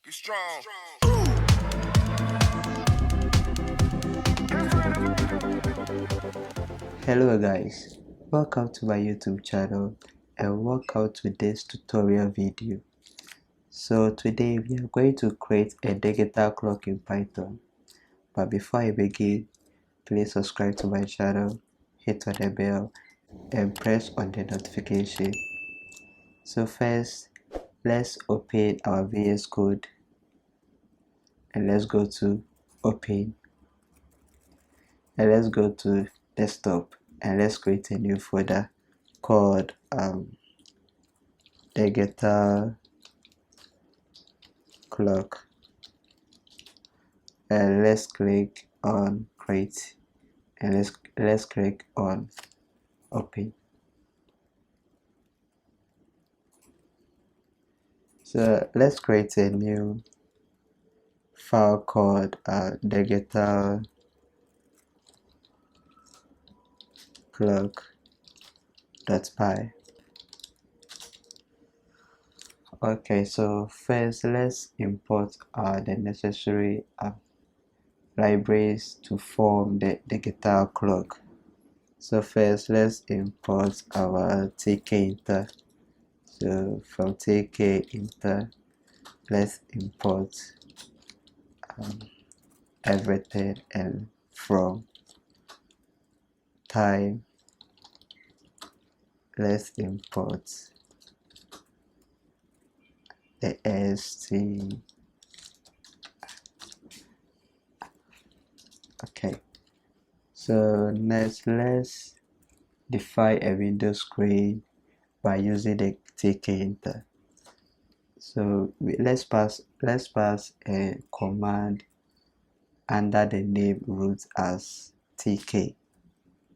Get strong. Hello guys, welcome to my YouTube channel and welcome to this tutorial video. So today we are going to create a digital clock in Python. But before I begin, please subscribe to my channel, hit on the bell and press on the notification. So first, let's open our VS Code and let's go to open and let's go to desktop and let's create a new folder called digital clock, and let's click on create and let's click on open. So let's create a new file called digital clock.py. Okay, so first let's import the necessary libraries to form the digital clock. So first let's import our tkinter. So from tkinter let's import everything, and from time let's import the st. Okay, so next let's define a window screen by using the tkinter. So let's pass a command under the name root as tk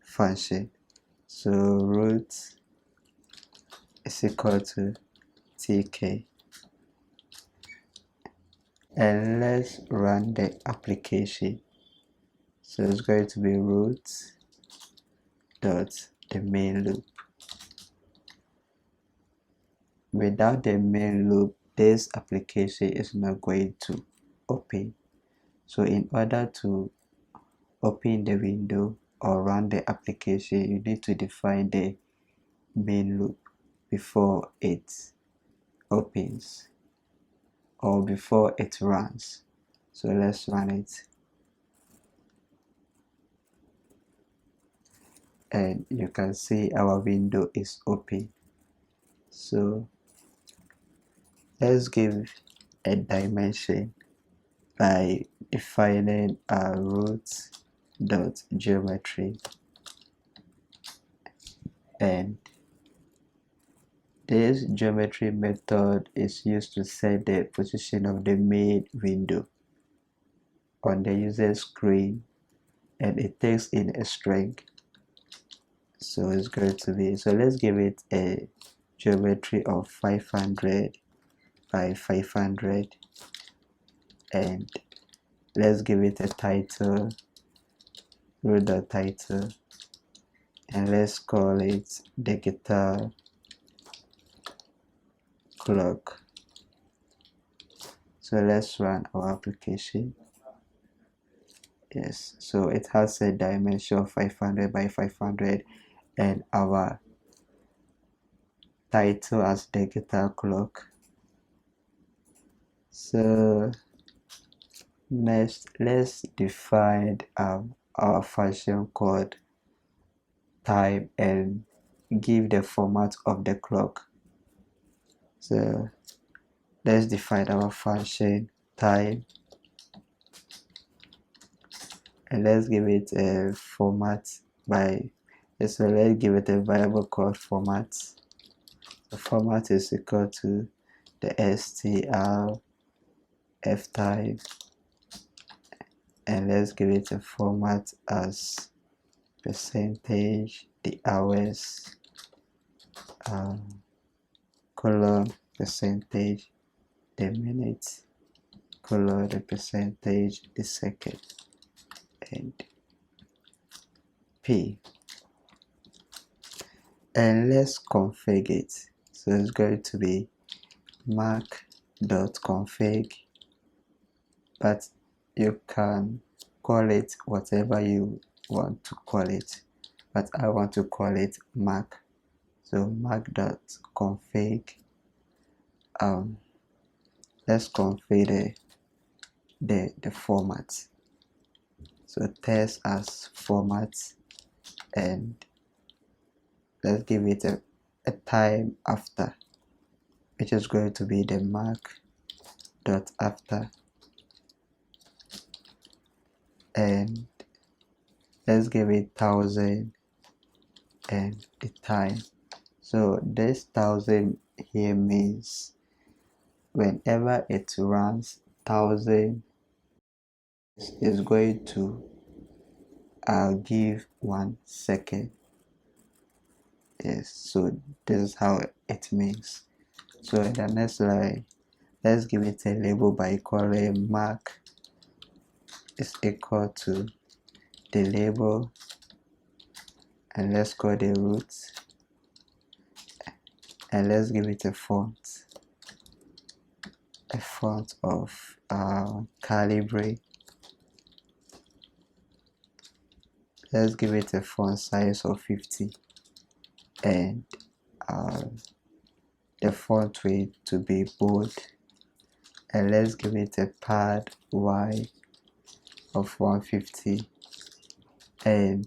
function. So root is equal to tk, and let's run the application. So it's going to be root dot the main loop. Without the main loop, this application is not going to open. So in order to open the window or run the application, you need to define the main loop before it opens or before it runs. So let's run it, and you can see our window is open. So let's give a dimension by defining a root.geometry, and this geometry method is used to set the position of the main window on the user screen, and it takes in a string. So it's going to be, so let's give it a geometry of 500 by 500, and let's give it a title, root.title, and let's call it digital clock. So let's run our application. Yes, so it has a dimension of 500 by 500 and our title as digital clock. So next let's define our function called time and give the format of the clock. So let's define our function time, and let's give it a format by, so let's give it a variable called format. The format is equal to the str ftime, and let's give it a format as percentage the hours colon percentage the minutes colon the percentage the second, and p, and let's configure it. So it's going to be mark.config but you can call it whatever you want to call it, but I want to call it mark. So mark.config. Let's configure the format. So test as format, and let's give it a time after, which is going to be the mark.after, and let's give it 1000 and the time. So this 1000 here means whenever it runs 1000 is going to give 1 second. Yes, so this is how it means. So in the next line, let's give it a label by calling mark is equal to the label, and let's call the root, and let's give it a font of Calibri. Let's give it a font size of 50, and the font weight to be bold, and let's give it a pad Y of 150, and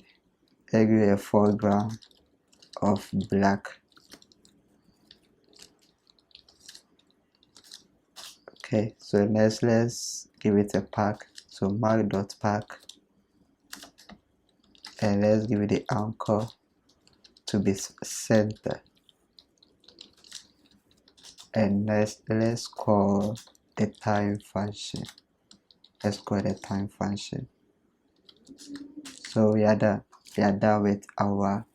let's give it a foreground of black. Okay, so next let's give it a pack. So mark.pack, and let's give it the anchor to be center, and next let's call the time function. Let's call the time function. So we are done with our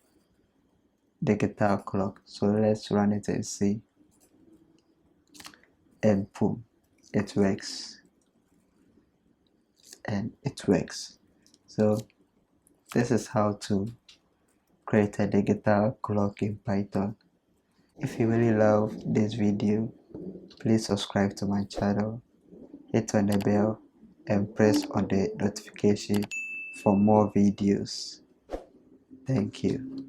digital clock. So let's run it and see, and boom, it works, and it works. So this is how to create a digital clock in Python. If you really love this video, please subscribe to my channel, hit on the bell, and press on the notification for more videos. Thank you.